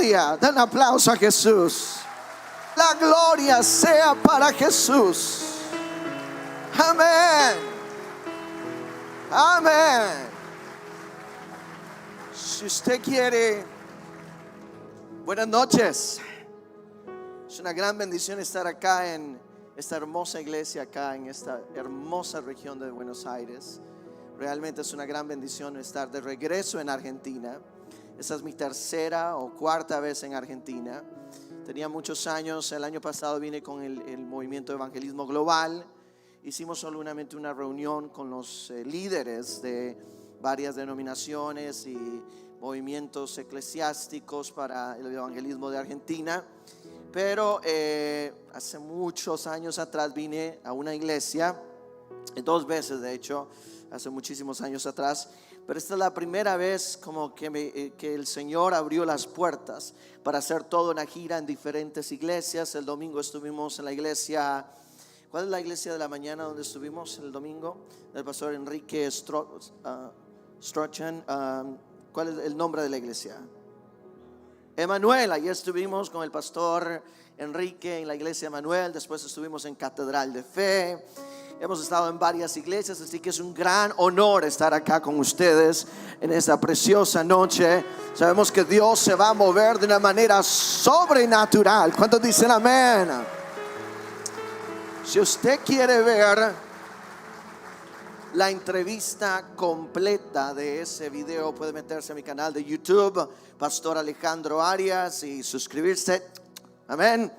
gloria. Den un aplauso a Jesús. La gloria sea para Jesús. Amén. Amén. Si usted quiere, buenas noches. Es una gran bendición estar acá en esta hermosa iglesia, acá en esta hermosa región de Buenos Aires. Realmente es una gran bendición estar de regreso en Argentina. Esta es mi tercera o cuarta vez en Argentina. Tenía muchos años. El año pasado vine con el movimiento de evangelismo global. Hicimos solamente una reunión con los líderes de varias denominaciones y movimientos eclesiásticos para el evangelismo de Argentina. Pero hace muchos años atrás vine a una iglesia, 2 veces de hecho, hace muchísimos años atrás. Pero esta es la primera vez como que el Señor abrió las puertas para hacer toda una gira en diferentes iglesias. El domingo estuvimos en la iglesia, ¿cuál es la iglesia de la mañana donde estuvimos el domingo? Del pastor Enrique Strachan. ¿Cuál es el nombre de la iglesia? Emanuel. Ayer estuvimos con el pastor Enrique en la iglesia Emanuel. Después estuvimos en Catedral de Fe. Hemos estado en varias iglesias, así que es un gran honor estar acá con ustedes en esta preciosa noche. Sabemos que Dios se va a mover de una manera sobrenatural. ¿Cuántos dicen amén? Si usted quiere ver la entrevista completa de ese video, puede meterse a mi canal de YouTube, Pastor Alejandro Arias, y suscribirse. Amén.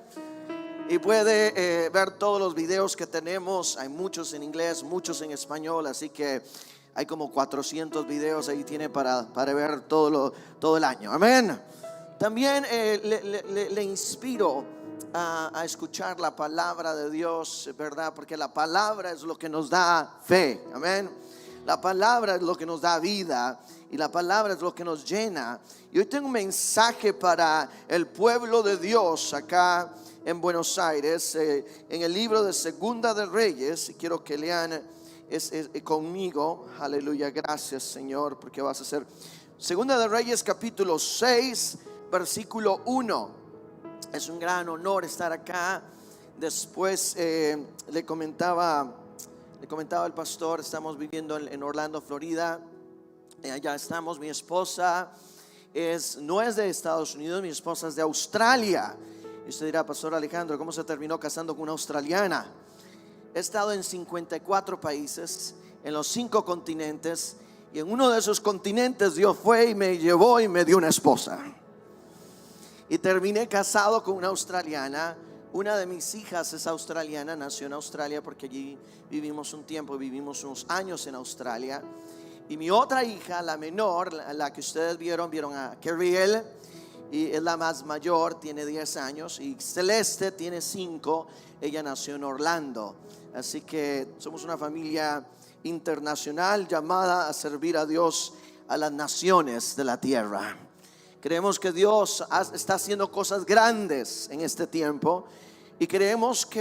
Y puede ver todos los videos que tenemos. Hay muchos en inglés, muchos en español, así que hay como 400 videos ahí tiene para ver todo el año. Amén. También le inspiro a escuchar la palabra de Dios, ¿verdad? Porque la palabra es lo que nos da fe. Amén. La palabra es lo que nos da vida y la palabra es lo que nos llena. Y hoy tengo un mensaje para el pueblo de Dios acá en Buenos Aires, en el libro de Segunda de Reyes. Quiero que lean conmigo. Aleluya, gracias Señor, porque vas a hacer Segunda de Reyes capítulo 6 versículo 1. Es un gran honor estar acá. Después le comentaba al pastor, estamos viviendo en Orlando, Florida. Allá estamos. Mi esposa no es de Estados Unidos, mi esposa es de Australia. Y usted dirá, Pastor Alejandro, ¿cómo se terminó casando con una australiana? He estado en 54 países, en los 5 continentes, y en uno de esos continentes Dios fue y me llevó y me dio una esposa. Y terminé casado con una australiana. Una de mis hijas es australiana, nació en Australia porque allí vivimos un tiempo, vivimos unos años en Australia. Y mi otra hija, la menor, la que ustedes vieron a Carriel, y es la más mayor, tiene 10 años, y Celeste tiene 5, ella nació en Orlando. Así que somos una familia internacional llamada a servir a Dios a las naciones de la tierra. Creemos que Dios está haciendo cosas grandes en este tiempo, y creemos que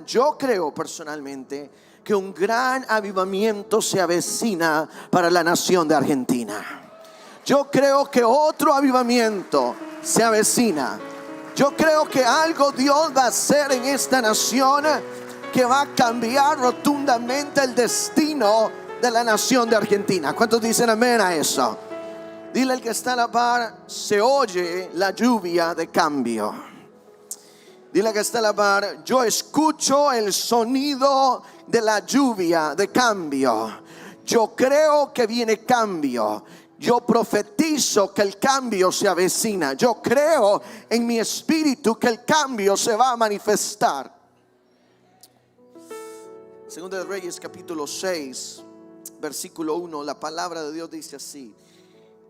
yo creo personalmente que un gran avivamiento se avecina para la nación de Argentina. Yo creo que otro avivamiento se avecina. Yo creo que algo Dios va a hacer en esta nación que va a cambiar rotundamente el destino de la nación de Argentina. ¿Cuántos dicen amén a eso? Dile al que está a la par, se oye la lluvia de cambio. Dile al que está a la par, yo escucho el sonido de la lluvia de cambio. Yo creo que viene cambio. Yo profetizo que el cambio se avecina. Yo creo en mi espíritu que el cambio se va a manifestar. Segunda de Reyes capítulo 6 versículo 1, la palabra de Dios dice así: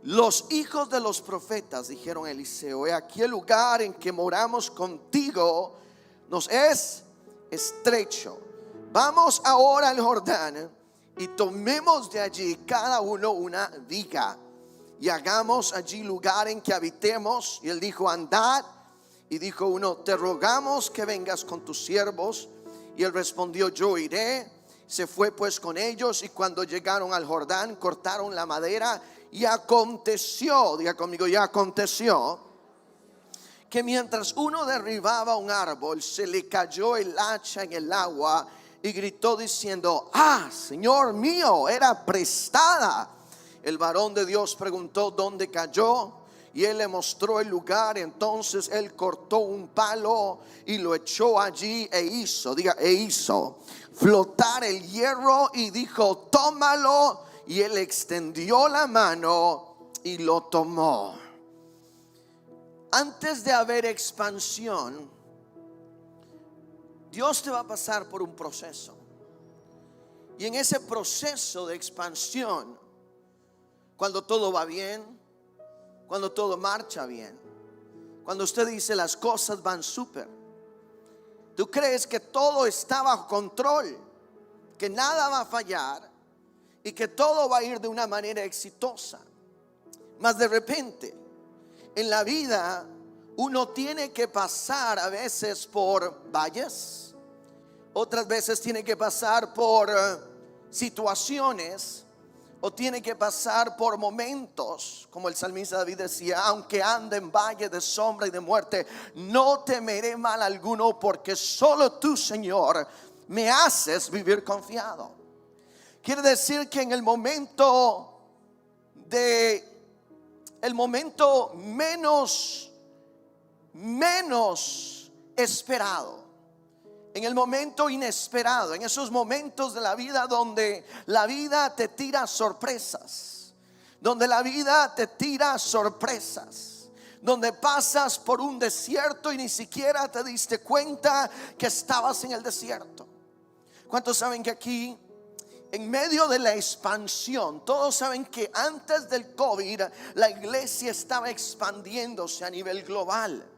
los hijos de los profetas dijeron a Eliseo: he aquí el lugar en que moramos contigo nos es estrecho. Vamos ahora al Jordán y tomemos de allí cada uno una viga y hagamos allí lugar en que habitemos. Y él dijo: andad. Y dijo uno: te rogamos que vengas con tus siervos. Y él respondió: yo iré. Se fue pues con ellos, y cuando llegaron al Jordán cortaron la madera. Y aconteció, diga conmigo, y aconteció que mientras uno derribaba un árbol, se le cayó el hacha en el agua y gritó diciendo: ah, Señor mío, era prestada. El varón de Dios preguntó dónde cayó, y él le mostró el lugar. Entonces él cortó un palo y lo echó allí e hizo flotar el hierro, y dijo: tómalo. Y él extendió la mano y lo tomó. Antes de haber expansión, Dios te va a pasar por un proceso. Y en ese proceso de expansión, cuando todo va bien, cuando todo marcha bien, cuando usted dice las cosas van súper, tú crees que todo está bajo control, que nada va a fallar y que todo va a ir de una manera exitosa. Mas de repente en la vida uno tiene que pasar a veces por valles, otras veces tiene que pasar por situaciones, o tiene que pasar por momentos, como el salmista David decía: aunque ande en valle de sombra y de muerte, no temeré mal alguno, porque solo tú, Señor, me haces vivir confiado. Quiere decir que en el momento menos esperado, en el momento inesperado, en esos momentos de la vida donde la vida te tira sorpresas, donde pasas por un desierto y ni siquiera te diste cuenta que estabas en el desierto. ¿Cuántos saben que aquí, en medio de la expansión, todos saben que antes del COVID la iglesia estaba expandiéndose a nivel global?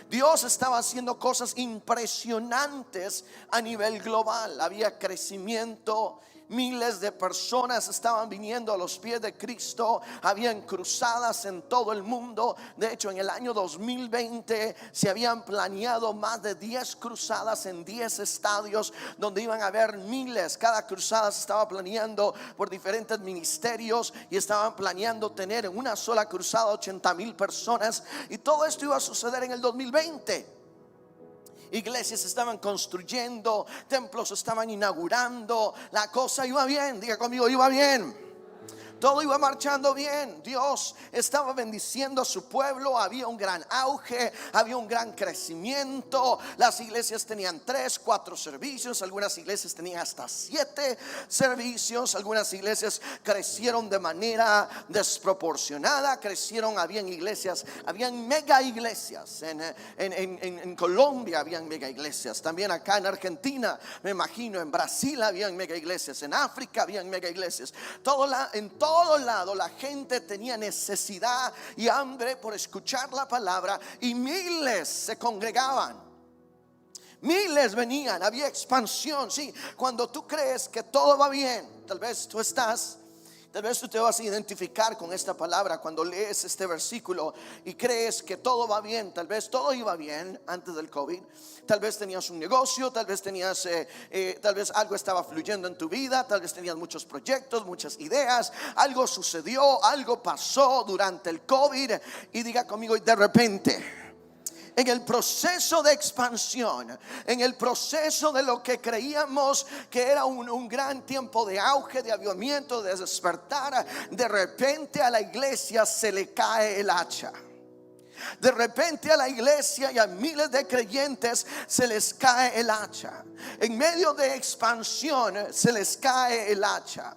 Dios estaba haciendo cosas impresionantes a nivel global. Había crecimiento, miles de personas estaban viniendo a los pies de Cristo, habían cruzadas en todo el mundo. De hecho, en el año 2020 se habían planeado más de 10 cruzadas en 10 estadios, donde iban a haber miles. Cada cruzada se estaba planeando por diferentes ministerios, y estaban planeando tener en una sola cruzada 80,000 personas. Y todo esto iba a suceder en el 2020. Iglesias estaban construyendo, templos estaban inaugurando, la cosa iba bien. Diga conmigo: iba bien. Todo iba marchando bien. Dios estaba bendiciendo a su pueblo. Había un gran auge, había un gran crecimiento. Las iglesias tenían 3, 4 servicios. Algunas iglesias tenían hasta 7 servicios. Algunas iglesias crecieron de manera desproporcionada. habían mega iglesias. En Colombia habían mega iglesias. También acá en Argentina, me imagino, en Brasil habían mega iglesias. En África habían mega iglesias. En todo lado la gente tenía necesidad y hambre por escuchar la palabra, y miles se congregaban, miles venían, había expansión. Sí, cuando tú crees que todo va bien, tal vez tú te vas a identificar con esta palabra cuando lees este versículo y crees que todo va bien. Tal vez todo iba bien antes del COVID. Tal vez tenías un negocio, tal vez algo estaba fluyendo en tu vida, tal vez tenías muchos proyectos, muchas ideas. Algo sucedió, algo pasó durante el COVID. Y diga conmigo: y de repente, en el proceso de expansión, en el proceso de lo que creíamos que era un gran tiempo de auge, de avivamiento, de despertar, de repente a la iglesia se le cae el hacha. De repente a la iglesia y a miles de creyentes se les cae el hacha. En medio de expansión se les cae el hacha.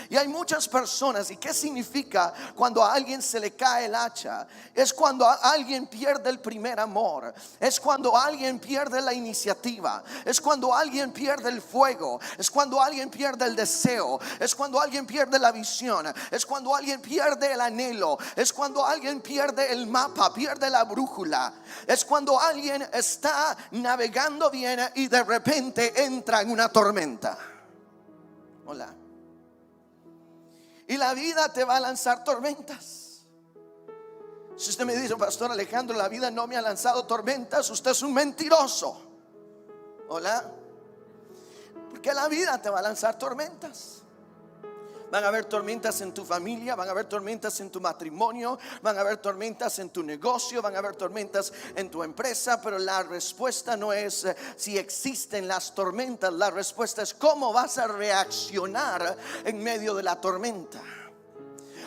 Y hay muchas personas. ¿Y qué significa cuando a alguien se le cae el hacha? Es cuando alguien pierde el primer amor. Es cuando alguien pierde la iniciativa. Es cuando alguien pierde el fuego. Es cuando alguien pierde el deseo. Es cuando alguien pierde la visión. Es cuando alguien pierde el anhelo. Es cuando alguien pierde el mapa, pierde la brújula. Es cuando alguien está navegando bien y de repente entra en una tormenta. Hola. Y la vida te va a lanzar tormentas. Si usted me dice: Pastor Alejandro, la vida no me ha lanzado tormentas, usted es un mentiroso. Hola. Porque la vida te va a lanzar tormentas. Van a haber tormentas en tu familia, van a haber tormentas en tu matrimonio, van a haber tormentas en tu negocio, van a haber tormentas en tu empresa, pero la respuesta no es si existen las tormentas, la respuesta es cómo vas a reaccionar en medio de la tormenta.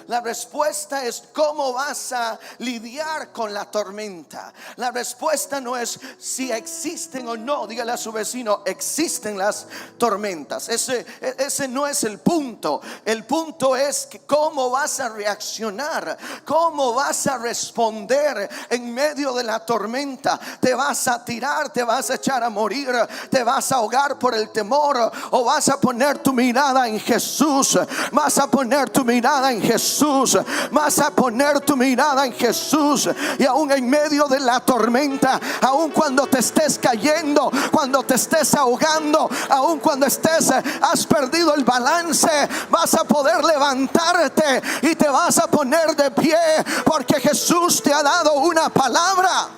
La respuesta es cómo vas a lidiar con la tormenta. La respuesta no es si existen o no. Dígale a su vecino: existen las tormentas. Ese no es el punto. El punto es que cómo vas a reaccionar, cómo vas a responder en medio de la tormenta. Te vas a tirar, te vas a echar a morir, te vas a ahogar por el temor, o vas a poner tu mirada en Jesús. Vas a poner tu mirada en Jesús. Vas a poner tu mirada en Jesús. Y aún en medio de la tormenta, aún cuando te estés cayendo, cuando te estés ahogando, aún cuando has perdido el balance, vas a poder levantarte y te vas a poner de pie, porque Jesús te ha dado una palabra.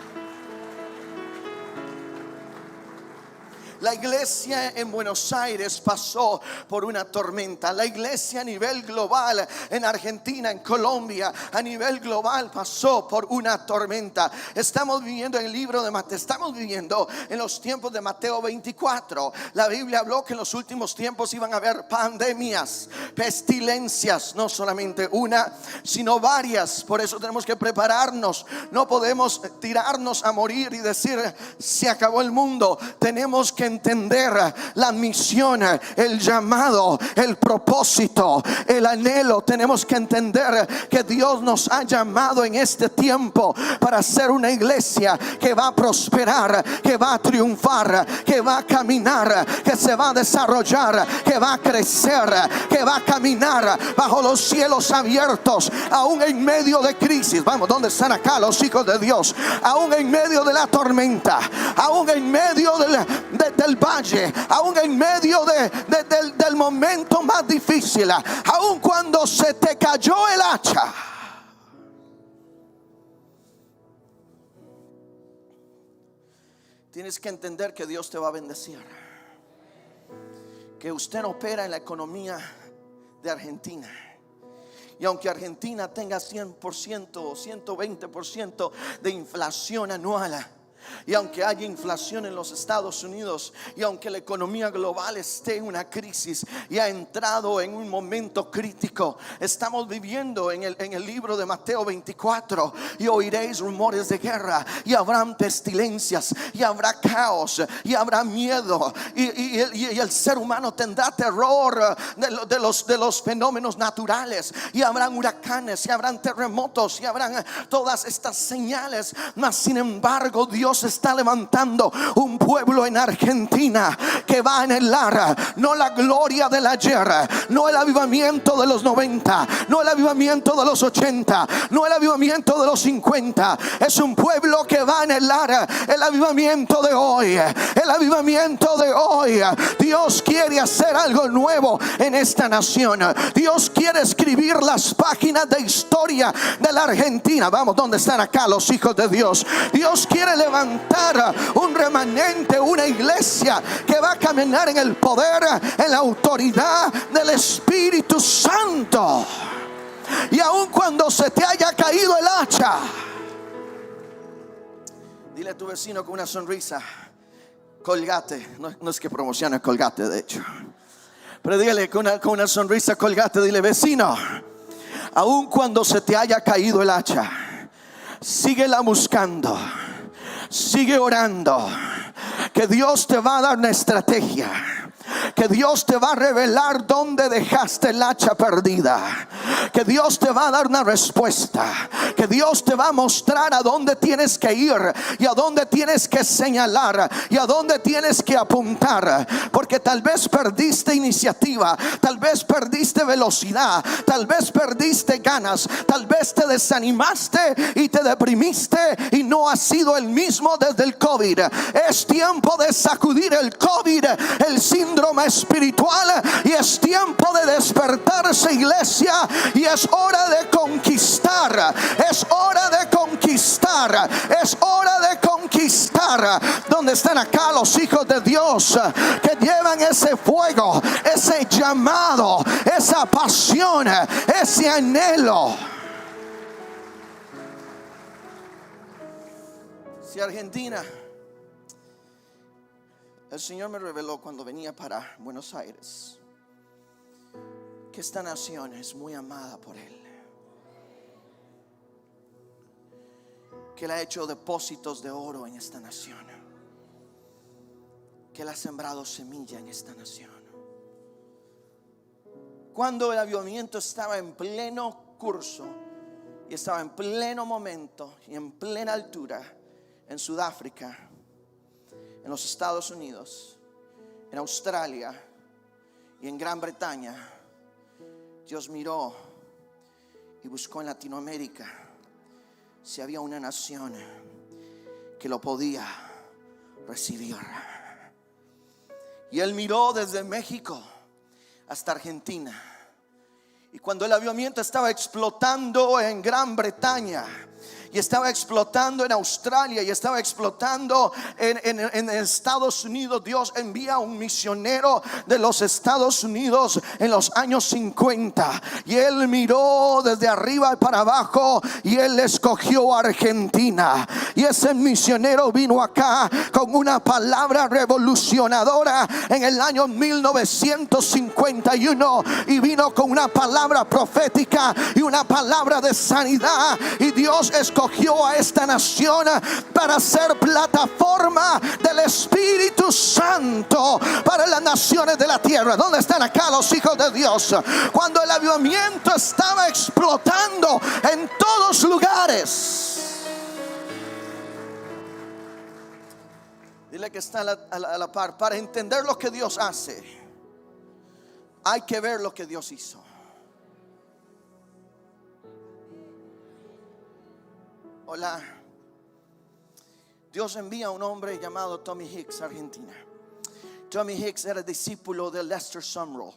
La iglesia en Buenos Aires pasó por una tormenta. La iglesia a nivel global en Argentina, en Colombia, a nivel global pasó por una tormenta. Estamos viviendo en el libro de Mateo, estamos viviendo en los tiempos de Mateo 24. La Biblia habló que en los últimos tiempos iban a haber pandemias, pestilencias, no solamente una, sino varias. Por eso tenemos que prepararnos. No podemos tirarnos a morir y decir se acabó el mundo. Tenemos que entender la misión, el llamado, el propósito, el anhelo. Tenemos que entender que Dios nos ha llamado en este tiempo para ser una iglesia que va a prosperar, que va a triunfar, que va a caminar, que se va a desarrollar, que va a crecer, que va a caminar bajo los cielos abiertos, aún en medio de crisis. Vamos, ¿dónde están acá los hijos de Dios? Aún en medio de la tormenta, aún en medio del valle, aún en medio del momento más difícil, aún cuando se te cayó el hacha. Tienes que entender que Dios te va a bendecir, que usted opera en la economía de Argentina. Y aunque Argentina tenga 100% o 120% de inflación anual, y aunque haya inflación en los Estados Unidos, y aunque la economía global esté en una crisis y ha entrado en un momento crítico, estamos viviendo en el libro de Mateo 24. Y oiréis rumores de guerra, y habrán pestilencias, y habrá caos, y habrá miedo, y el ser humano tendrá terror de los fenómenos naturales, y habrán huracanes, y habrán terremotos, y habrán todas estas señales. Mas sin embargo, Dios está levantando un pueblo en Argentina que va a anhelar no la gloria del ayer, no el avivamiento de los 90, no el avivamiento de los 80, no el avivamiento de los 50. Es un pueblo que va a anhelar el avivamiento de hoy, el avivamiento de hoy. Dios quiere hacer algo nuevo en esta nación. Dios quiere escribir las páginas de historia de la Argentina. Vamos, ¿dónde están acá los hijos de Dios? Dios quiere levantar un remanente, una iglesia que va a caminar en el poder, en la autoridad del Espíritu Santo. Y aun cuando se te haya caído el hacha, dile a tu vecino con una sonrisa: Colgate. No es que promocione Colgate, de hecho, pero dígale con una sonrisa: Colgate. Dile: vecino, aun cuando se te haya caído el hacha, síguela buscando, sigue orando, que Dios te va a dar una estrategia, que Dios te va a revelar dónde dejaste el hacha perdida, que Dios te va a dar una respuesta, que Dios te va a mostrar a dónde tienes que ir, y a dónde tienes que señalar, y a dónde tienes que apuntar. Porque tal vez perdiste iniciativa, tal vez perdiste velocidad, tal vez perdiste ganas, tal vez te desanimaste y te deprimiste y no has sido el mismo desde el COVID. Es tiempo de sacudir el COVID, el síndrome espiritual, y es tiempo de despertarse, iglesia, y es hora de conquistar, es hora de conquistar, es hora de conquistar. lugar donde están acá los hijos de Dios que llevan ese fuego, ese llamado, esa pasión, ese anhelo. Si Argentina, el Señor me reveló cuando venía para Buenos Aires que esta nación es muy amada por Él, que Él ha hecho depósitos de oro en esta nación, que Él ha sembrado semilla en esta nación. Cuando el avivamiento estaba en pleno curso y estaba en pleno momento y en plena altura en Sudáfrica, en los Estados Unidos, en Australia y en Gran Bretaña, Dios miró y buscó en Latinoamérica si había una nación que lo podía recibir. Y Él miró desde México hasta Argentina. Y cuando el avivamiento estaba explotando en Gran Bretaña, y estaba explotando en Australia, y estaba explotando en Estados Unidos, Dios envía un misionero de los Estados Unidos en los años 50. Y Él miró desde arriba para abajo y Él escogió a Argentina. Y ese misionero vino acá con una palabra revolucionadora en el año 1951. Y vino con una palabra profética y una palabra de sanidad. Y Dios escogió a esta nación para ser plataforma del Espíritu Santo para las naciones de la tierra. ¿Dónde están acá los hijos de Dios? Cuando el avivamiento estaba explotando en todos lugares. Dile que está a la par. Para entender lo que Dios hace, hay que ver lo que Dios hizo. Hola. Dios envía a un hombre llamado Tommy Hicks a Argentina. Tommy Hicks era discípulo de Lester Sumrall.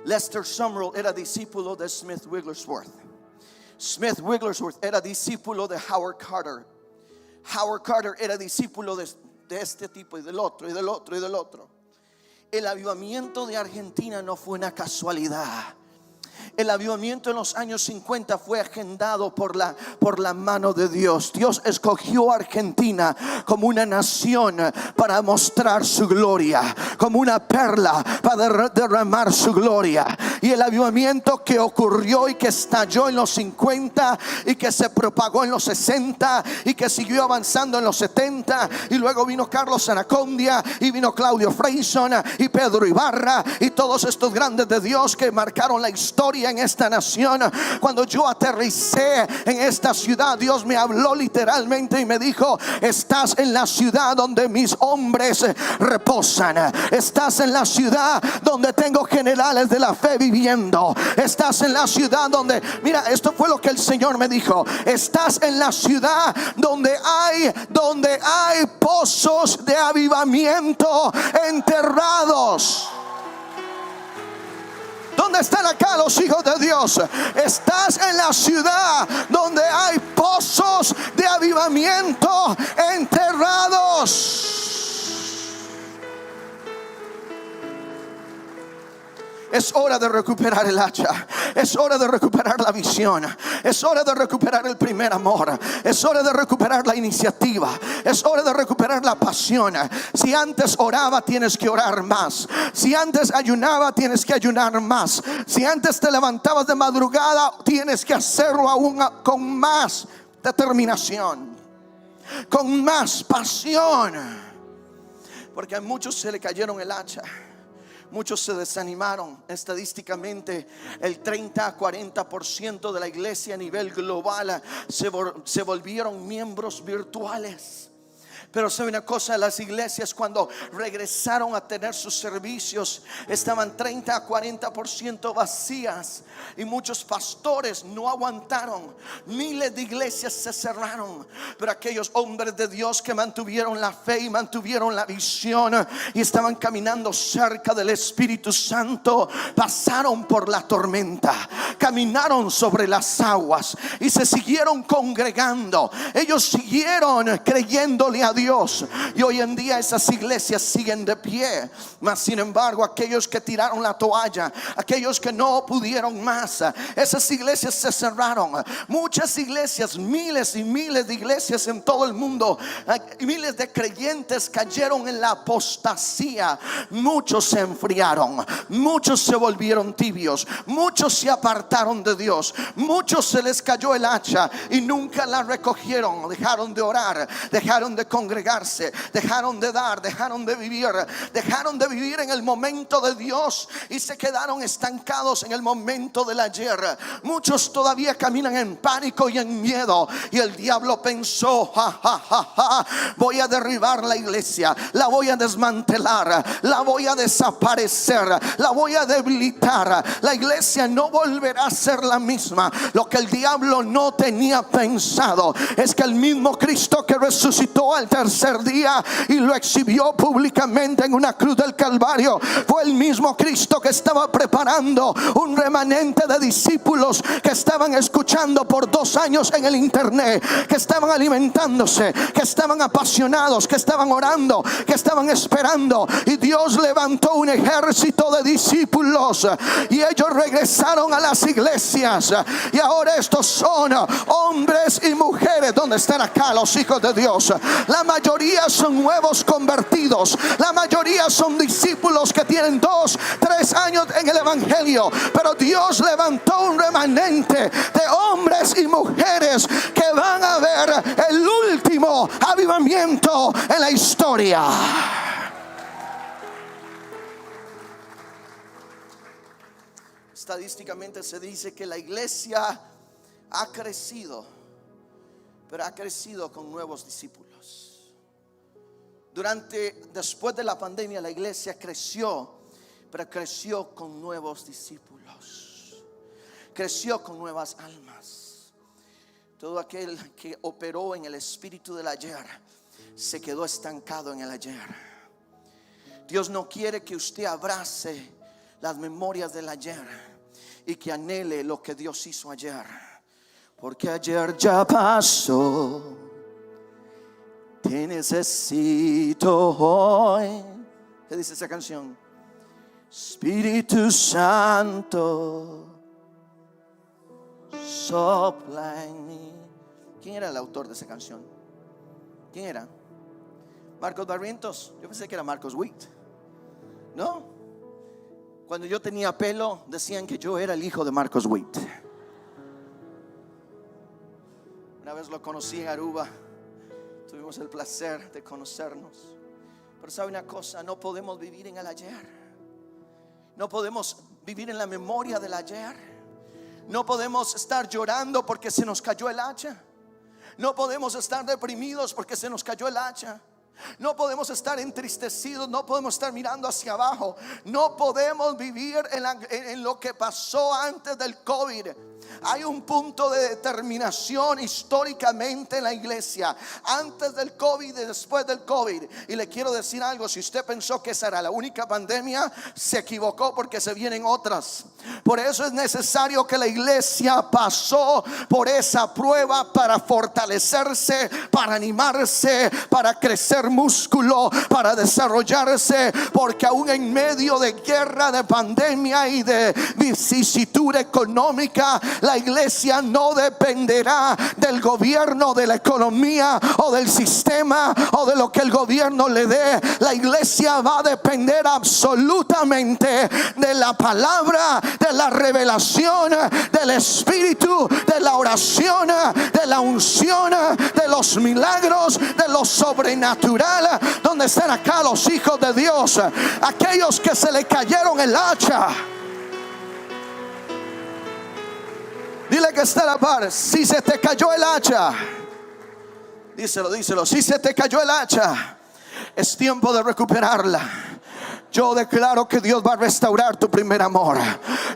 Lester Sumrall era discípulo de Smith Wigglesworth. Smith Wigglesworth era discípulo de Howard Carter. Howard Carter era discípulo de este tipo y del otro y del otro y del otro. El avivamiento de Argentina no fue una casualidad. El avivamiento en los años 50 fue agendado por la mano de Dios. Dios escogió a Argentina como una nación para mostrar su gloria, como una perla para derramar su gloria. Y el avivamiento que ocurrió y que estalló en los 50 y que se propagó en los 60 y que siguió avanzando en los 70, y luego vino Carlos Anacondia y vino Claudio Freyson y Pedro Ibarra y todos estos grandes de Dios que marcaron la historia en esta nación. Cuando yo aterricé en esta ciudad, Dios me habló literalmente y me dijo: estás en la ciudad donde mis hombres reposan. Estás en la ciudad donde tengo generales de la fe viviendo. Estás en la ciudad donde, mira, esto fue lo que el Señor me dijo: estás en la ciudad donde hay pozos de avivamiento enterrados. ¿Dónde están acá los hijos de Dios? Estás en la ciudad donde hay pozos de avivamiento enterrados. Es hora de recuperar el hacha. Es hora de recuperar la visión. Es hora de recuperar el primer amor. Es hora de recuperar la iniciativa. Es hora de recuperar la pasión. Si antes oraba, tienes que orar más. Si antes ayunaba, tienes que ayunar más. Si antes te levantabas de madrugada, tienes que hacerlo aún con más determinación, con más pasión. Porque a muchos se le cayeron el hacha. Muchos se desanimaron. Estadísticamente el 30 a 40% de la iglesia a nivel global se volvieron miembros virtuales. Pero sabe una cosa, las iglesias cuando regresaron a tener sus servicios estaban 30 a 40% vacías. Y muchos pastores no aguantaron. Miles de iglesias se cerraron. Pero aquellos hombres de Dios que mantuvieron la fe y mantuvieron la visión y estaban caminando cerca del Espíritu Santo, pasaron por la tormenta, caminaron sobre las aguas y se siguieron congregando. Ellos siguieron creyéndole a Dios. Dios. Y hoy en día esas iglesias siguen de pie. Mas sin embargo, aquellos que tiraron la toalla, aquellos que no pudieron más, esas iglesias se cerraron. Muchas iglesias, miles y miles de iglesias en todo el mundo, miles de creyentes cayeron en la apostasía. Muchos se enfriaron, muchos se volvieron tibios, muchos se apartaron de Dios, muchos se les cayó el hacha y nunca la recogieron. Dejaron de orar, dejaron de congregarse, dejaron de dar, dejaron de vivir en el momento de Dios y se quedaron estancados en el momento del ayer. Muchos todavía caminan en pánico y en miedo, y el diablo pensó: voy a derribar la iglesia, la voy a desmantelar, la voy a desaparecer, la voy a debilitar. La iglesia no volverá a ser la misma. Lo que el diablo no tenía pensado es que el mismo Cristo que resucitó al tercer día y lo exhibió públicamente en una cruz del Calvario, fue el mismo Cristo que estaba preparando un remanente de discípulos que estaban escuchando por 2 años en el internet, que estaban alimentándose, que estaban apasionados, que estaban orando, que estaban esperando. Y Dios levantó un ejército de discípulos y ellos regresaron a las iglesias. Y ahora estos son hombres y mujeres. ¿Dónde están acá los hijos de Dios? La mayoría son nuevos convertidos. La mayoría son discípulos que tienen 2, 3 años en el evangelio. Pero Dios levantó un remanente de hombres y mujeres que van a ver el último avivamiento en la historia. Estadísticamente se dice que la iglesia ha crecido, pero ha crecido con nuevos discípulos. Después de la pandemia, la iglesia creció, pero creció con nuevos discípulos, creció con nuevas almas. Todo aquel que operó en el espíritu del ayer se quedó estancado en el ayer. Dios no quiere que usted abrace las memorias del ayer y que anhele lo que Dios hizo ayer, porque ayer ya pasó. Te necesito hoy. ¿Qué dice esa canción? Espíritu Santo, sopla en mí. ¿Quién era el autor de esa canción? ¿Quién era? Marcos Barrientos. Yo pensé que era Marcos Witt. ¿No? Cuando yo tenía pelo decían que yo era el hijo de Marcos Witt. Una vez lo conocí en Aruba. Tuvimos el placer de conocernos. Pero sabe una cosa, no podemos vivir en el ayer. No podemos vivir en la memoria del ayer. No podemos estar llorando porque se nos cayó el hacha. No podemos estar deprimidos porque se nos cayó el hacha. No podemos estar entristecidos, no podemos estar mirando hacia abajo. No podemos vivir en lo que pasó antes del COVID. Hay un punto de determinación históricamente en la iglesia, antes del COVID y después del COVID. Y le quiero decir algo: si usted pensó que esa era la única pandemia, se equivocó, porque se vienen otras. Por eso es necesario que la iglesia pasó por esa prueba para fortalecerse, para animarse, para crecer músculo, para desarrollarse. Porque aún en medio de guerra, de pandemia y de vicisitud económica, la iglesia no dependerá del gobierno, de la economía o del sistema o de lo que el gobierno le dé. La iglesia va a depender absolutamente de la palabra, de la revelación, del espíritu, de la oración, de la unción, de los milagros, de lo sobrenatural. ¿Dónde están acá los hijos de Dios? Aquellos que se le cayeron el hacha. Dile que está a la par: si se te cayó el hacha, díselo, si se te cayó el hacha, es tiempo de recuperarla. Yo declaro que Dios va a restaurar tu primer amor.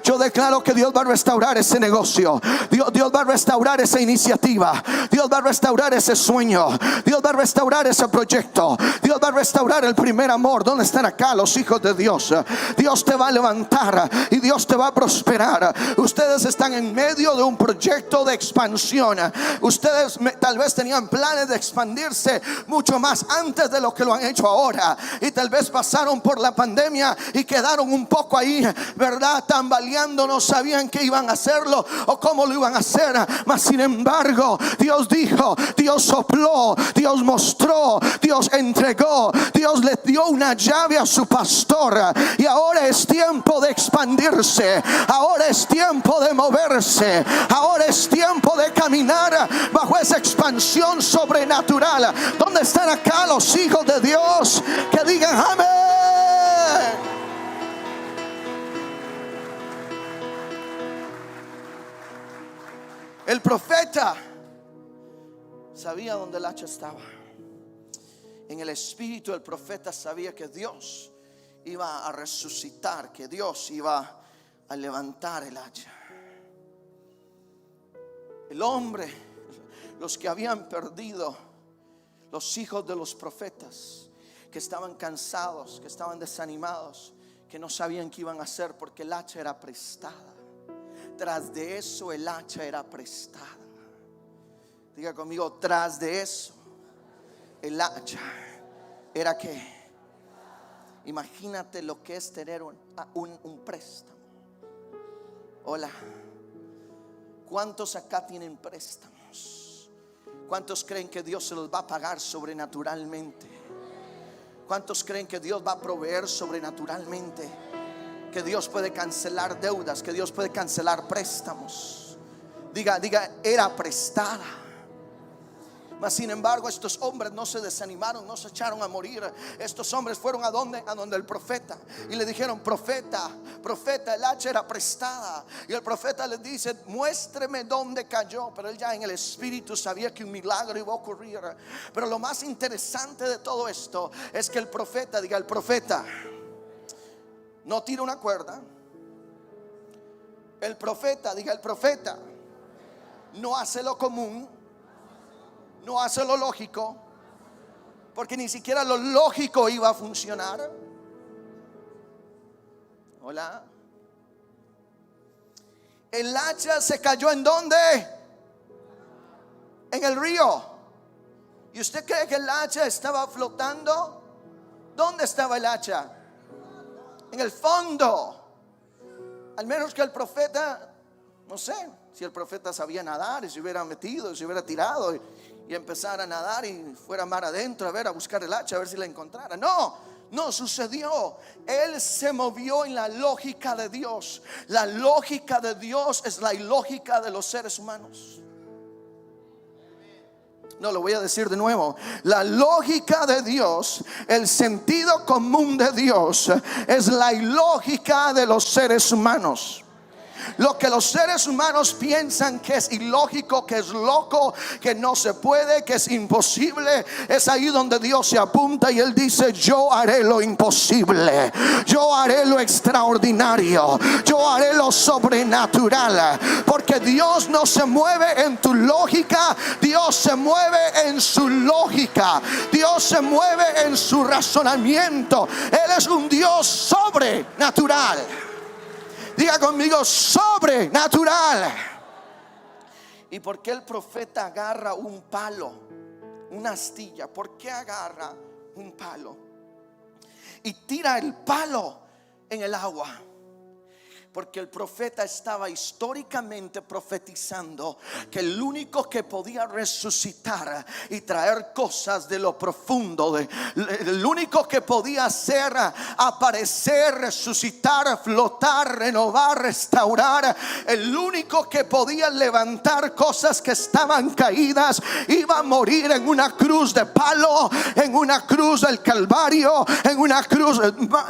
Yo declaro que Dios va a restaurar ese negocio. Dios va a restaurar esa iniciativa. Dios va a restaurar ese sueño. Dios va a restaurar ese proyecto. Dios va a restaurar el primer amor. ¿Dónde están acá los hijos de Dios? Dios te va a levantar y Dios te va a prosperar. Ustedes están en medio de un proyecto de expansión. Ustedes tal vez tenían planes de expandirse mucho más antes de lo que lo han hecho ahora, y tal vez pasaron por la pandemia y quedaron un poco ahí, ¿verdad? Tambaleando, no sabían qué iban a hacerlo o cómo lo iban a hacer. Mas sin embargo, Dios dijo, Dios sopló, Dios mostró, Dios entregó, Dios le dio una llave a su pastor, y ahora es tiempo de expandirse. Ahora es tiempo de moverse. Ahora es tiempo de caminar bajo esa expansión sobrenatural. ¿Dónde están acá los hijos de Dios que digan amén? El profeta sabía dónde el hacha estaba. En el espíritu el profeta sabía que Dios iba a resucitar, que Dios iba a levantar el hacha. El hombre, los que habían perdido, los hijos de los profetas, que estaban cansados, que estaban desanimados, que no sabían qué iban a hacer porque el hacha era prestada. Tras de eso el hacha era prestada. Diga conmigo, tras de eso el hacha era ¿qué? Imagínate lo que es tener un préstamo. Hola, ¿cuántos acá tienen préstamos? ¿Cuántos creen que Dios se los va a pagar sobrenaturalmente? ¿Cuántos creen que Dios va a proveer sobrenaturalmente? Que Dios puede cancelar deudas, que Dios puede cancelar préstamos. Diga, era prestada. Mas sin embargo estos hombres no se desanimaron, no se echaron a morir. Estos hombres fueron a donde el profeta y le dijeron, profeta, el hacha era prestada. Y el profeta les dice, muéstreme dónde cayó. Pero él ya en el espíritu sabía que un milagro iba a ocurrir. Pero lo más interesante de todo esto es que el profeta no tira una cuerda. El profeta no hace lo común, no hace lo lógico, porque ni siquiera lo lógico iba a funcionar. Hola. El hacha se cayó ¿en dónde? En el río. ¿Y usted cree que el hacha estaba flotando? ¿Dónde estaba el hacha? En el fondo. Al menos que el profeta, no sé si el profeta sabía nadar y se hubiera metido y se hubiera tirado y empezar a nadar y fuera mar adentro a buscar el hacha, a ver si la encontrara. No sucedió. Él se movió en la lógica de Dios. La lógica de Dios es la ilógica de los seres humanos. No, lo voy a decir de nuevo. La lógica de Dios, el sentido común de Dios, es la ilógica de los seres humanos. Lo que los seres humanos piensan que es ilógico, que es loco, que no se puede, que es imposible, es ahí donde Dios se apunta y Él dice, yo haré lo imposible, yo haré lo extraordinario, yo haré lo sobrenatural. Porque Dios no se mueve en tu lógica, Dios se mueve en su lógica, Dios se mueve en su razonamiento. Él es un Dios sobrenatural. Diga conmigo, sobrenatural. ¿Y por qué el profeta agarra un palo, una astilla? ¿Por qué agarra un palo y tira el palo en el agua? Porque el profeta estaba históricamente profetizando que el único que podía resucitar y traer cosas de lo profundo, el único que podía hacer aparecer, resucitar, flotar, renovar, restaurar, el único que podía levantar cosas que estaban caídas, iba a morir en una cruz de palo, en una cruz del Calvario, en una cruz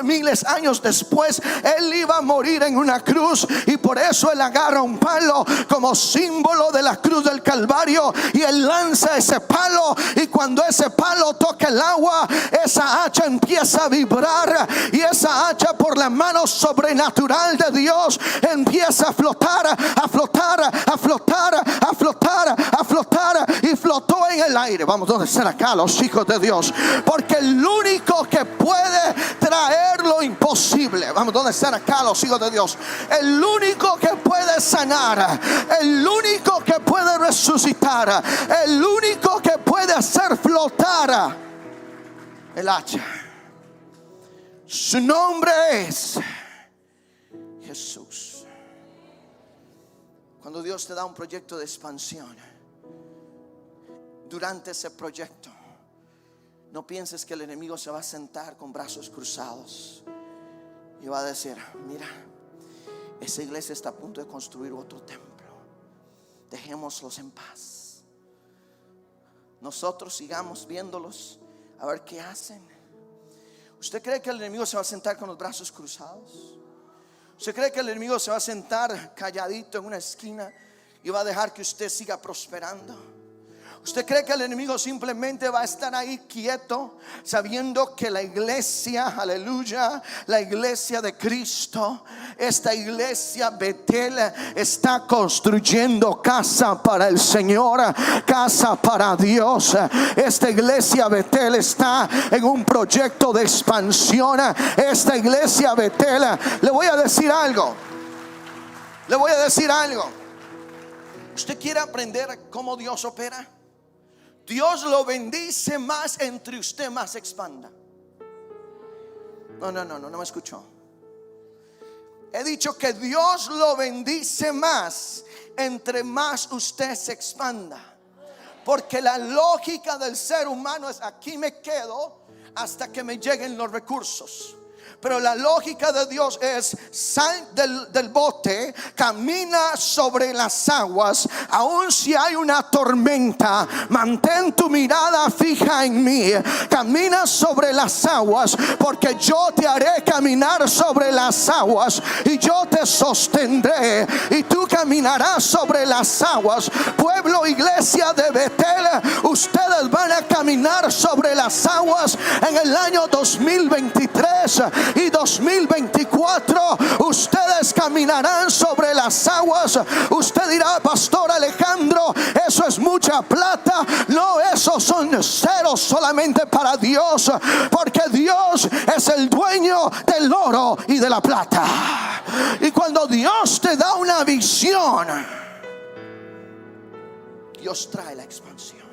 miles de años después. Él iba a morir en una la cruz, y por eso él agarra un palo como símbolo de la cruz del Calvario, y él lanza ese palo, y cuando ese palo toca el agua, esa hacha empieza a vibrar, y esa hacha, por la mano sobrenatural de Dios, empieza a flotar, a flotar, a flotar, a flotar, a flotar, y flotó en el aire. Vamos, ¿dónde están acá los hijos de Dios? Porque el único que puede traer lo imposible, vamos, ¿dónde están acá los hijos de Dios? El único que puede sanar, el único que puede resucitar, el único que puede hacer flotar el hacha, su nombre es Jesús. Cuando Dios te da un proyecto de expansión, durante ese proyecto, no pienses que el enemigo se va a sentar con brazos cruzados y va a decir: mira, esa iglesia está a punto de construir otro templo, dejémoslos en paz, nosotros sigamos viéndolos a ver qué hacen. ¿Usted cree que el enemigo se va a sentar con los brazos cruzados? ¿Usted cree que el enemigo se va a sentar calladito en una esquina y va a dejar que usted siga prosperando? ¿Usted cree que el enemigo simplemente va a estar ahí quieto, sabiendo que la iglesia, aleluya, la iglesia de Cristo, esta iglesia Betel, está construyendo casa para el Señor, casa para Dios? Esta iglesia Betel está en un proyecto de expansión. Esta iglesia Betel, le voy a decir algo. Le voy a decir algo. ¿Usted quiere aprender cómo Dios opera? Dios lo bendice más entre usted más se expanda. No me escuchó. He dicho que Dios lo bendice más entre más usted se expanda. Porque la lógica del ser humano es: aquí me quedo hasta que me lleguen los recursos. Pero la lógica de Dios es: sal del bote, camina sobre las aguas, aun si hay una tormenta, mantén tu mirada fija en mí, camina sobre las aguas, porque yo te haré caminar sobre las aguas, y yo te sostendré, y tú caminarás sobre las aguas. Pueblo, iglesia de Betel, ustedes van a caminar sobre las aguas en el año 2023 y 2024. Ustedes caminarán sobre las aguas. Usted dirá: Pastor Alejandro, eso es mucha plata. No, esos son ceros solamente para Dios, porque Dios es el dueño del oro y de la plata. Y cuando Dios te da una visión, Dios trae la expansión.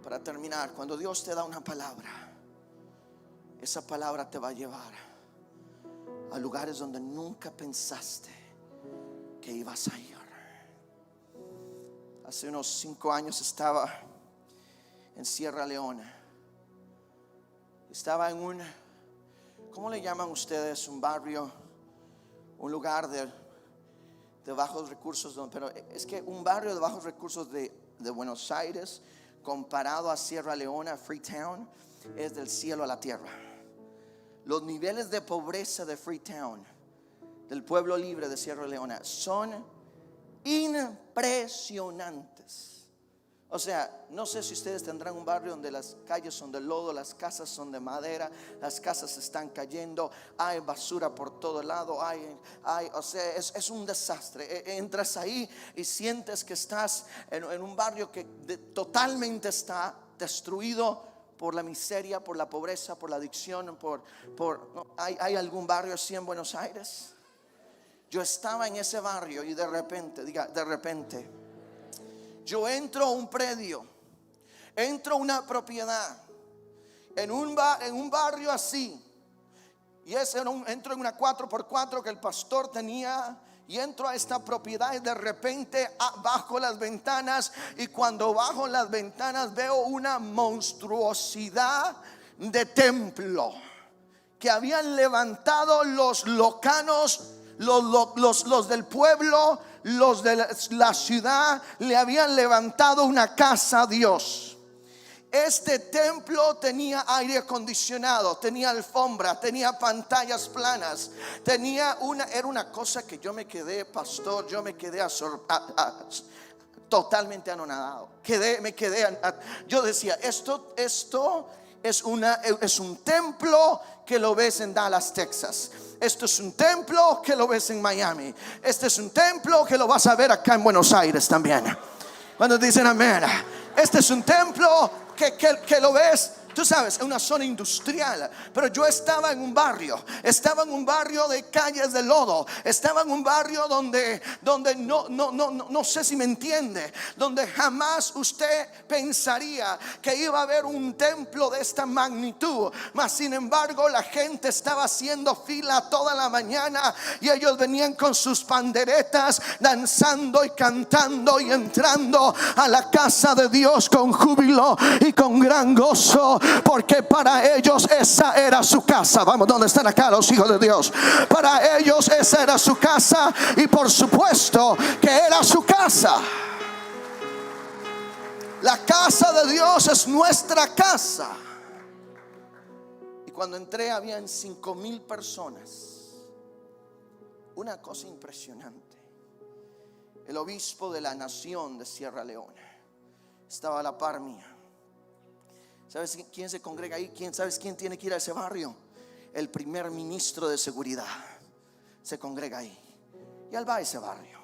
Para terminar, cuando Dios te da una palabra, esa palabra te va a llevar a lugares donde nunca pensaste que ibas a ir. Hace unos 5 años estaba en Sierra Leona. Estaba en un, ¿cómo le llaman ustedes? Un barrio, un lugar de bajos recursos, pero es que un barrio de bajos recursos de Buenos Aires, comparado a Sierra Leona, Freetown, es del cielo a la tierra. Los niveles de pobreza de Freetown, del pueblo libre de Sierra Leona, son impresionantes. O sea, no sé si ustedes tendrán un barrio donde las calles son de lodo, las casas son de madera, las casas se están cayendo, hay basura por todo lado, o sea, es un desastre. Entras ahí y sientes que estás en un barrio que totalmente está destruido por la miseria, por la pobreza, por la adicción, ¿no? ¿Hay algún barrio así en Buenos Aires? Yo estaba en ese barrio y de repente yo entro a un predio, entro a una propiedad en un barrio así, y entro en una 4x4 que el pastor tenía, y entro a esta propiedad y de repente bajo las ventanas, y cuando bajo las ventanas veo una monstruosidad de templo que habían levantado los locanos, los del pueblo, los de la ciudad, le habían levantado una casa a Dios. Este templo tenía aire acondicionado, tenía alfombra, tenía pantallas planas, era una cosa que yo me quedé, pastor, yo me quedé totalmente anonadado. Yo decía, esto es un templo que lo ves en Dallas, Texas. Esto es un templo que lo ves en Miami. Este es un templo que lo vas a ver acá en Buenos Aires también. Cuando dicen amén. Este es un templo que lo ves, tú sabes, en una zona industrial. Pero yo estaba en un barrio de calles de lodo. Estaba en un barrio donde no sé si me entiende, donde jamás usted pensaría que iba a haber un templo de esta magnitud. Mas sin embargo la gente estaba haciendo fila toda la mañana, y ellos venían con sus panderetas, danzando y cantando y entrando a la casa de Dios con júbilo y con gran gozo, porque para ellos esa era su casa. Vamos, ¿dónde están acá los hijos de Dios? Para ellos esa era su casa, y por supuesto que era su casa. La casa de Dios es nuestra casa. Y cuando entré habían 5,000 personas. Una cosa impresionante. El obispo de la nación de Sierra Leona estaba a la par mía. ¿Sabes quién se congrega ahí? ¿Sabes quién tiene que ir a ese barrio? El primer ministro de seguridad se congrega ahí. Y él va a ese barrio.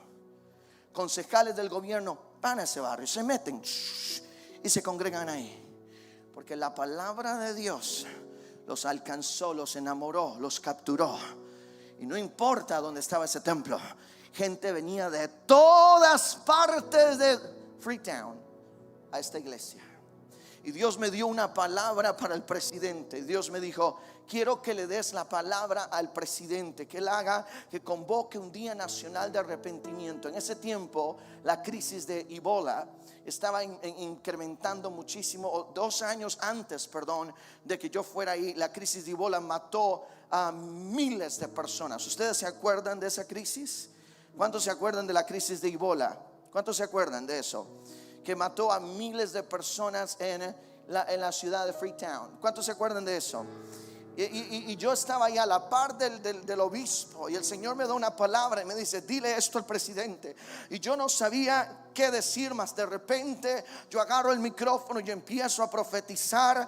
Concejales del gobierno van a ese barrio, se meten y se congregan ahí. Porque la palabra de Dios los alcanzó, los enamoró, los capturó. Y no importa dónde estaba ese templo, gente venía de todas partes de Freetown a esta iglesia. Y Dios me dio una palabra para el presidente. Dios me dijo: quiero que le des la palabra al presidente, que él haga, que convoque un día nacional de arrepentimiento. En ese tiempo la crisis de Ebola estaba incrementando muchísimo. 2 años antes, de que yo fuera ahí, la crisis de Ebola mató a miles de personas. ¿Ustedes se acuerdan de esa crisis? ¿Cuántos se acuerdan de la crisis de Ebola? ¿Cuántos se acuerdan de eso? Que mató a miles de personas en la ciudad de Freetown. ¿Cuántos se acuerdan de eso? Y yo estaba ahí a la par del obispo, y el Señor me da una palabra y me dice: dile esto al presidente. Y yo no sabía qué decir, mas de repente yo agarro el micrófono y empiezo a profetizarle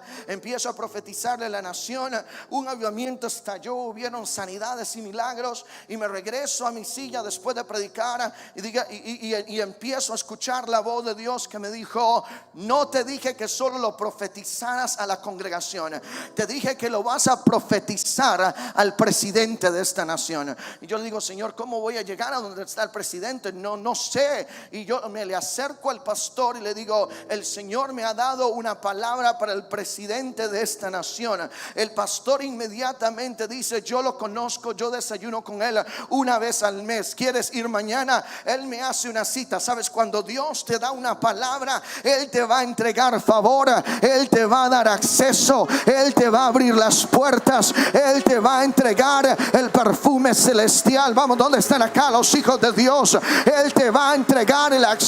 a la nación. Un avivamiento estalló, hubieron sanidades y milagros, y me regreso a mi silla después de predicar y empiezo a escuchar la voz de Dios que me dijo: no te dije que solo lo profetizaras a la congregación, te dije que lo vas a profetizar al presidente de esta nación. Y yo le digo: Señor, ¿cómo voy a llegar a donde está el presidente? No sé. Y yo me le acerco al pastor y le digo: el Señor me ha dado una palabra para el presidente de esta nación. El pastor inmediatamente dice: yo lo conozco, yo desayuno con él una vez al mes, ¿quieres ir mañana? Él me hace una cita. Sabes, cuando Dios te da una palabra, Él te va a entregar favor, Él te va a dar acceso, Él te va a abrir las puertas, Él te va a entregar el perfume celestial. Vamos, ¿dónde están acá los hijos de Dios? Él te va a entregar el acceso.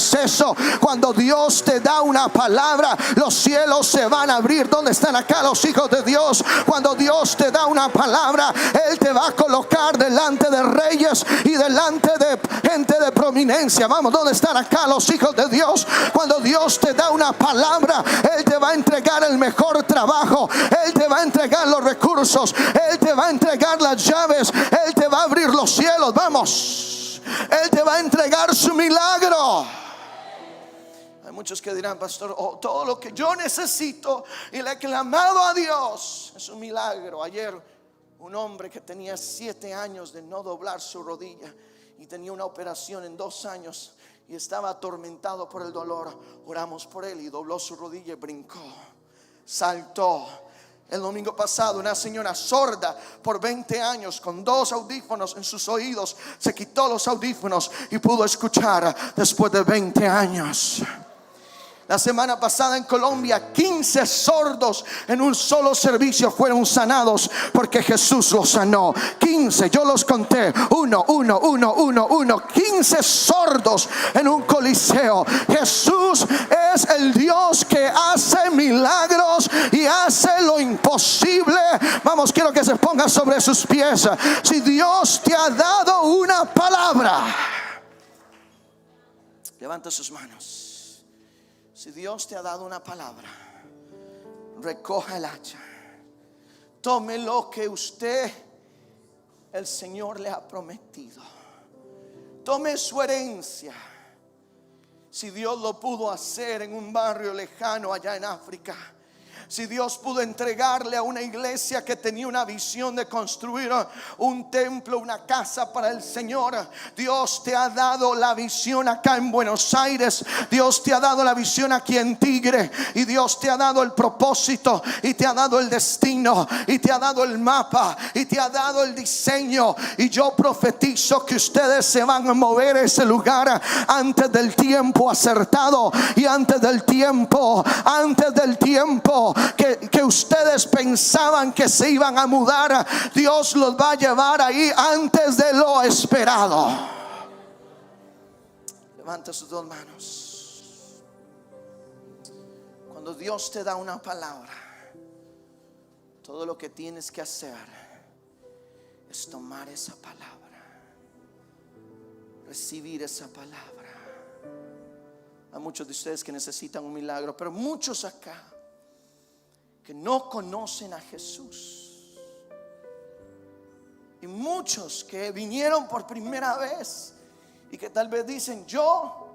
Cuando Dios te da una palabra, los cielos se van a abrir. ¿Dónde están acá los hijos de Dios? Cuando Dios te da una palabra, Él te va a colocar delante de reyes y delante de gente de prominencia. Vamos, ¿dónde están acá los hijos de Dios? Cuando Dios te da una palabra, Él te va a entregar el mejor trabajo, Él te va a entregar los recursos, Él te va a entregar las llaves, Él te va a abrir los cielos. Vamos, Él te va a entregar su milagro. Hay muchos que dirán: pastor, todo lo que yo necesito y le he clamado a Dios es un milagro. Ayer un hombre que tenía 7 años de no doblar su rodilla y tenía una operación en 2 años y estaba atormentado por el dolor, oramos por él y dobló su rodilla y brincó, saltó. El domingo pasado una señora sorda por 20 años con 2 audífonos en sus oídos se quitó los audífonos y pudo escuchar después de 20 años. La semana pasada en Colombia 15 sordos en un solo servicio fueron sanados porque Jesús los sanó. 15, yo los conté, 15 sordos en un coliseo. Jesús es el Dios que hace milagros y hace lo imposible. Vamos, quiero que se ponga sobre sus pies. Si Dios te ha dado una palabra, levanta sus manos. Si Dios te ha dado una palabra, recoja el hacha. Tome lo que usted, el Señor, le ha prometido. Tome su herencia. Si Dios lo pudo hacer en un barrio lejano allá en África, si Dios pudo entregarle a una iglesia que tenía una visión de construir un templo, una casa para el Señor, Dios te ha dado la visión acá en Buenos Aires. Dios te ha dado la visión aquí en Tigre. Y Dios te ha dado el propósito, y te ha dado el destino, y te ha dado el mapa, y te ha dado el diseño. Y yo profetizo que ustedes se van a mover a ese lugar antes del tiempo acertado, y antes del tiempo que ustedes pensaban que se iban a mudar. Dios los va a llevar ahí antes de lo esperado. Levanta sus dos manos. Cuando Dios te da una palabra, todo lo que tienes que hacer es tomar esa palabra, recibir esa palabra. Hay muchos de ustedes que necesitan un milagro, pero muchos acá que no conocen a Jesús, y muchos que vinieron por primera vez y que tal vez dicen: yo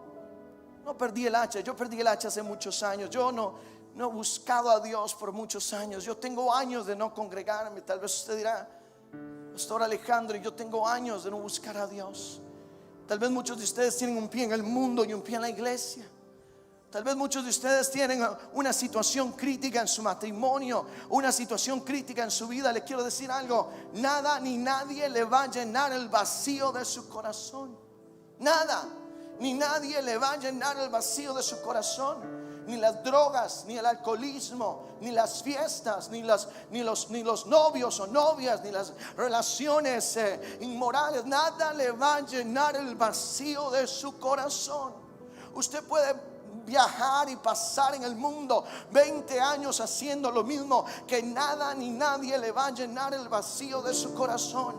no perdí el hacha, yo perdí el hacha hace muchos años, yo no he buscado a Dios por muchos años, yo tengo años de no congregarme. Tal vez usted dirá: Pastor Alejandro, yo tengo años de no buscar a Dios. Tal vez muchos de ustedes tienen un pie en el mundo y un pie en la iglesia. Tal vez muchos de ustedes tienen una situación crítica en su matrimonio, una situación crítica en su vida. Le quiero decir algo: nada ni nadie le va a llenar el vacío de su corazón. Nada ni nadie le va a llenar el vacío de su corazón. Ni las drogas, ni el alcoholismo, ni las fiestas, ni los novios o novias, ni las relaciones inmorales. Nada le va a llenar el vacío de su corazón. Usted puede viajar y pasar en el mundo 20 años haciendo lo mismo, que nada ni nadie le va a llenar el vacío de su corazón.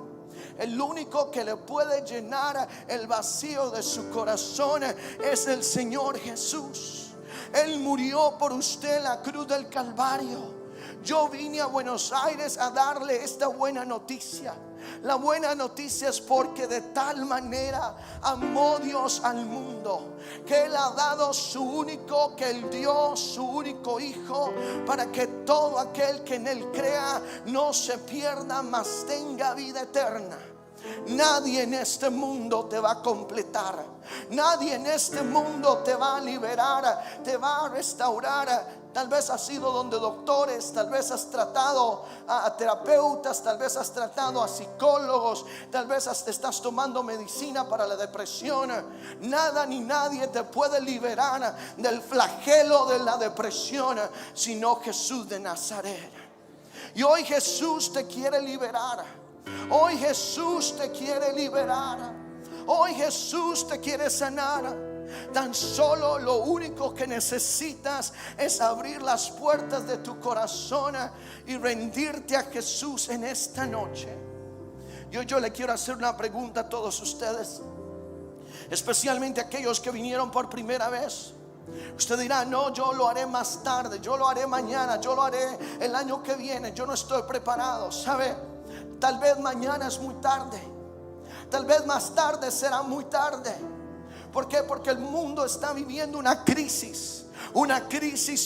El único que le puede llenar el vacío de su corazón es el Señor Jesús. Él murió por usted en la cruz del Calvario. Yo vine a Buenos Aires a darle esta buena noticia. La buena noticia es porque de tal manera amó Dios al mundo, que Él ha dado su único, que Él dio su único Hijo, para que todo aquel que en Él crea no se pierda, mas tenga vida eterna. Nadie en este mundo te va a completar. Nadie en este mundo te va a liberar, te va a restaurar. Tal vez has ido donde doctores, tal vez has tratado a terapeutas, tal vez has tratado a psicólogos, tal vez estás tomando medicina para la depresión. Nada ni nadie te puede liberar del flagelo de la depresión, sino Jesús de Nazaret. Y hoy Jesús te quiere liberar. Hoy Jesús te quiere liberar. Hoy Jesús te quiere sanar. Tan solo lo único que necesitas es abrir las puertas de tu corazón y rendirte a Jesús en esta noche. Yo le quiero hacer una pregunta a todos ustedes, especialmente aquellos que vinieron por primera vez. Usted dirá: no, yo lo haré más tarde, yo lo haré mañana, yo lo haré el año que viene, yo no estoy preparado. ¿Sabe? Tal vez mañana es muy tarde, tal vez más tarde será muy tarde. ¿Por qué? Porque el mundo está viviendo una crisis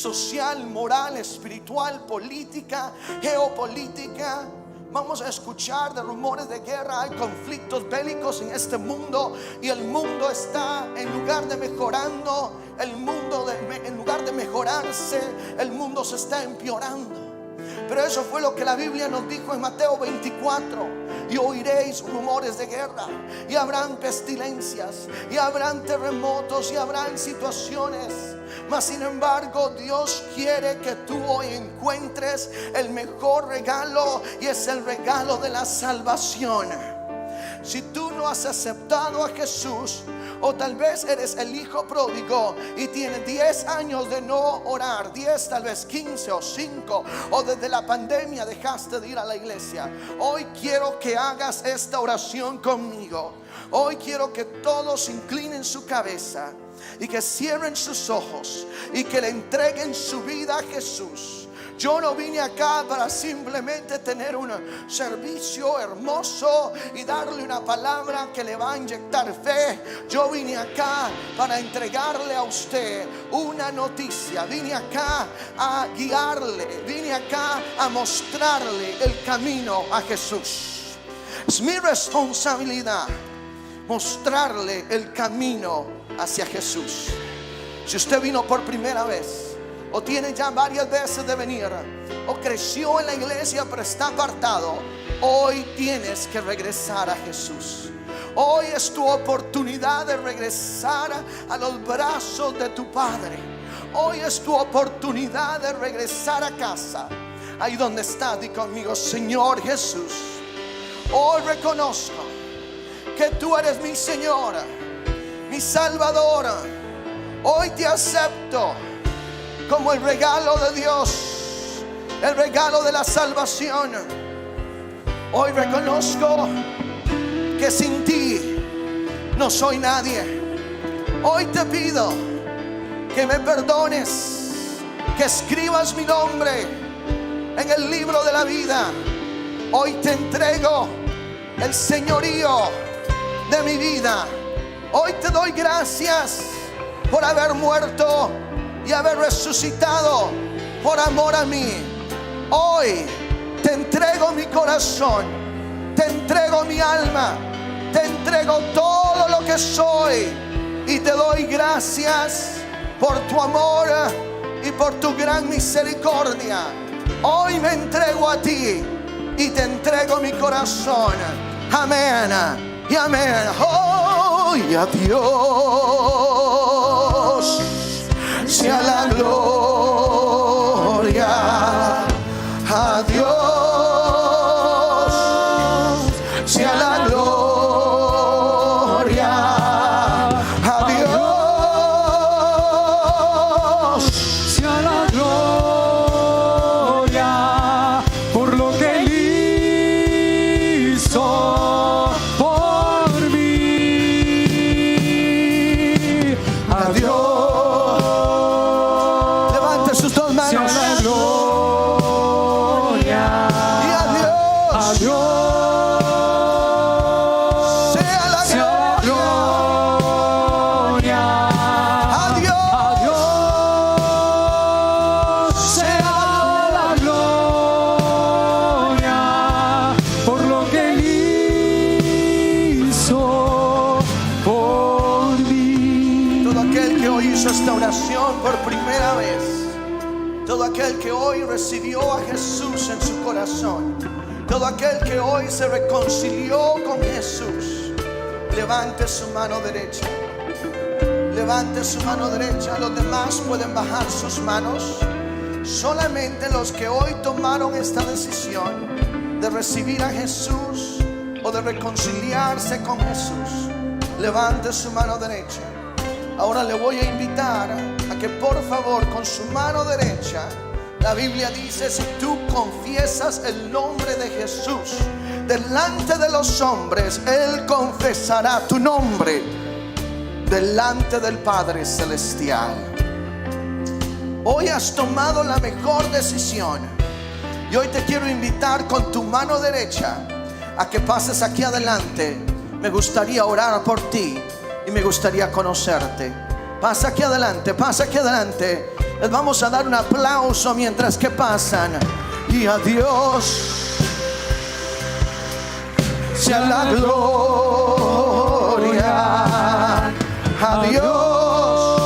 social, moral, espiritual, política, geopolítica. Vamos a escuchar de rumores de guerra, hay conflictos bélicos en este mundo, y el mundo está, en lugar de mejorando, en lugar de mejorarse, el mundo se está empeorando. Pero eso fue lo que la Biblia nos dijo en Mateo 24. Y oiréis rumores de guerra, y habrán pestilencias, y habrán terremotos, y habrán situaciones. Mas sin embargo, Dios quiere que tú hoy encuentres el mejor regalo, y es el regalo de la salvación. Si tú no has aceptado a Jesús, O tal vez eres el hijo pródigo y tienes 10 años de no orar, 10, tal vez 15 o 5, o desde la pandemia dejaste de ir a la iglesia. Hoy quiero que hagas esta oración conmigo. Hoy quiero que todos inclinen su cabeza y que cierren sus ojos y que le entreguen su vida a Jesús. Yo no vine acá para simplemente tener un servicio hermoso y darle una palabra que le va a inyectar fe. Yo vine acá para entregarle a usted una noticia. Vine acá a guiarle. Vine acá a mostrarle el camino a Jesús. Es mi responsabilidad mostrarle el camino hacia Jesús. Si usted vino por primera vez, o tiene ya varias veces de venir, o creció en la iglesia pero está apartado, hoy tienes que regresar a Jesús. Hoy es tu oportunidad de regresar a los brazos de tu Padre. Hoy es tu oportunidad de regresar a casa. Ahí donde estás, di conmigo: Señor Jesús, hoy reconozco que tú eres mi Señor, mi Salvador. Hoy te acepto como el regalo de Dios, el regalo de la salvación. Hoy reconozco que sin ti no soy nadie. Hoy te pido que me perdones, que escribas mi nombre en el libro de la vida. Hoy te entrego el señorío de mi vida. Hoy te doy gracias por haber muerto y haber resucitado por amor a mí. Hoy te entrego mi corazón, te entrego mi alma, te entrego todo lo que soy y te doy gracias por tu amor y por tu gran misericordia. Hoy me entrego a ti y te entrego mi corazón. Amén y amén. Oh, y a Dios sea la gloria, a Dios sea la gloria, a Dios sea la gloria por lo que Él hizo por mí. A Dios por primera vez, todo aquel que hoy recibió a Jesús en su corazón, todo aquel que hoy se reconcilió con Jesús, levante su mano derecha, levante su mano derecha. Los demás pueden bajar sus manos. Solamente los que hoy tomaron esta decisión de recibir a Jesús o de reconciliarse con Jesús, levante su mano derecha. Ahora le voy a invitar a que por favor con su mano derecha, la Biblia dice: si tú confiesas el nombre de Jesús delante de los hombres, Él confesará tu nombre delante del Padre Celestial. Hoy has tomado la mejor decisión y hoy te quiero invitar con tu mano derecha a que pases aquí adelante. Me gustaría orar por ti y me gustaría conocerte. Pasa aquí adelante, pasa aquí adelante. Les vamos a dar un aplauso mientras que pasan. Y a Dios sea la gloria, a Dios.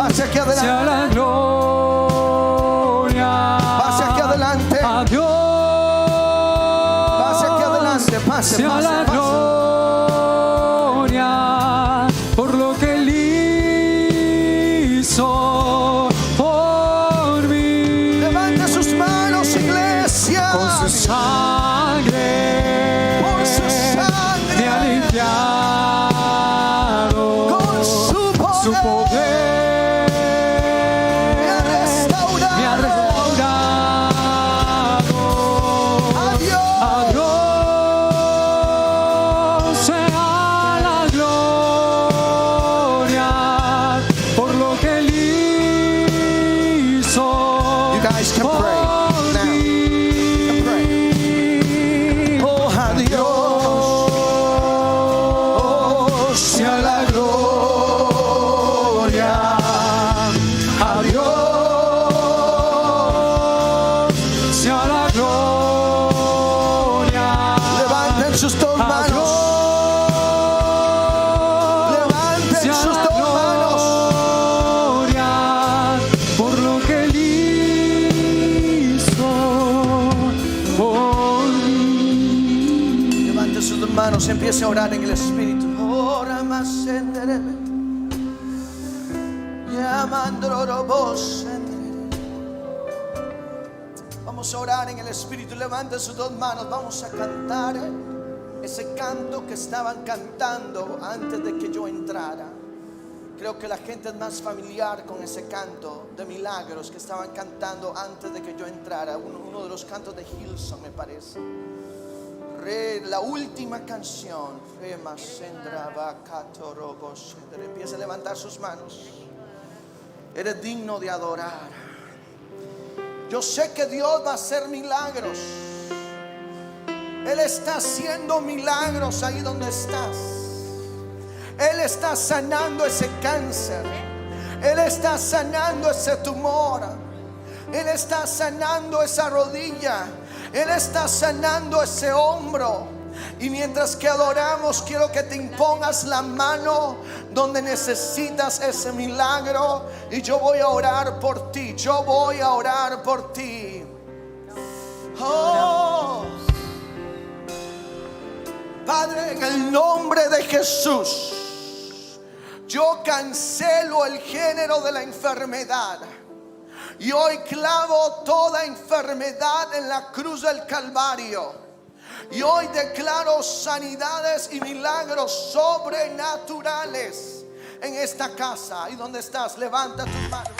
Pase aquí adelante, sea la gloria, pase aquí adelante, a Dios. Pase aquí adelante, pase, sea pase, la pase. gloria por lo que Él hizo por mí. Levante sus manos, iglesia. Con su sangre Con su sangre me ha limpiado. guys can pray now. You can pray. Oh, a Dios sea la gloria. A Dios sea la gloria. Levanten sus dos manos. Levanten sus dos manos. Gloria por lo que Él hizo por mí. Levanten sus dos manos y empiece a orar en el Espíritu. Ora más senderebe. Llamando voz. Vamos a orar en el Espíritu. Levanten sus dos manos. Vamos a cantar ese canto que estaban cantando antes de que yo entrara. Creo que la gente es más familiar con ese canto de milagros que estaban cantando antes de que yo entrara. Uno de los cantos de Hillsong, me parece. La última canción. Empieza a levantar sus manos. Eres digno de adorar. Yo sé que Dios va a hacer milagros. Él está haciendo milagros ahí donde estás. Él está sanando ese cáncer. Él está sanando ese tumor. Él está sanando esa rodilla. Él está sanando ese hombro. Y mientras que adoramos, quiero que te impongas la mano donde necesitas ese milagro. Y yo voy a orar por ti. Yo voy a orar por ti. Oh, Padre, en el nombre de Jesús, yo cancelo el género de la enfermedad. Y hoy clavo toda enfermedad en la cruz del Calvario. Y hoy declaro sanidades y milagros sobrenaturales en esta casa. ¿Y dónde estás? Levanta tus manos.